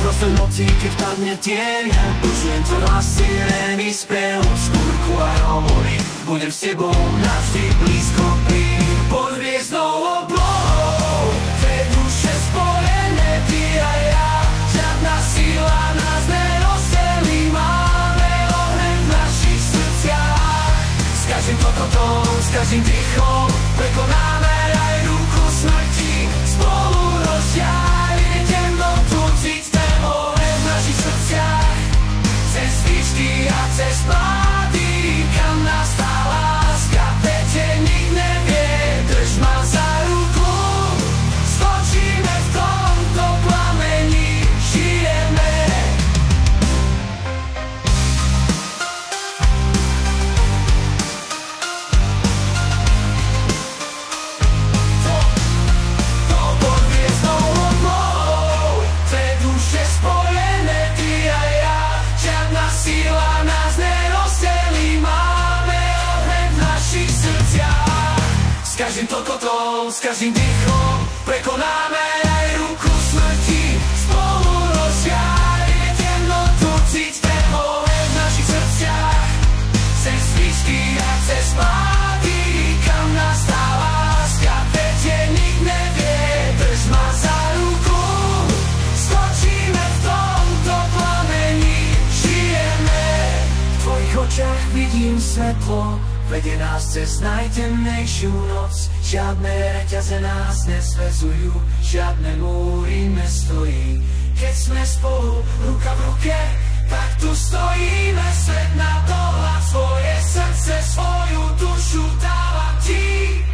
Uprostred noci, keď padne tieň, počujem tvoj hlas, sirény spev, škúrku a hovorí, budem s tebou navždy blízko pri. Pod hviezdnou oblohou, dve duše spojené, ty a ja, žiadna sila nás nerozdelí, máme oheň v našich srdciach. S každým klokotom, s každým dýchom, prekonáme aj ruku smrti, spolu rozdiali temnotu, cítim oheň v našich srdciach. Cez výšky a cez pády, kam nás tá láska vedie, nik nevie, drž ma za ruku, skočíme v tomto plameni, žijeme. Pod hviezdnou oblohou, dve duše spojené, ty a ja, žiadna sila nás nerozdelí, máme oheň v našich srdciach. S každým tokotom, s každým dýchom, prekonáme aj ruku smrti, spolu rozdialíme temnotu, cítim oheň v našich srdciach. Cez výšky a cez pády, kam nás tá láska vedie, nik nevie, drž ma za ruku, skočíme v tomto plameni, žijeme. V tvojich očiach vidím svetlo, vedie nás cez najtemnejšiu noc. Žiadne reťaze nás nesväzujú, žiadne múry nestojí. Keď sme spolu, ruka v ruke, tak tu stojíme, svet na dohľad, svoje srdce, svoju dušu dávam ti.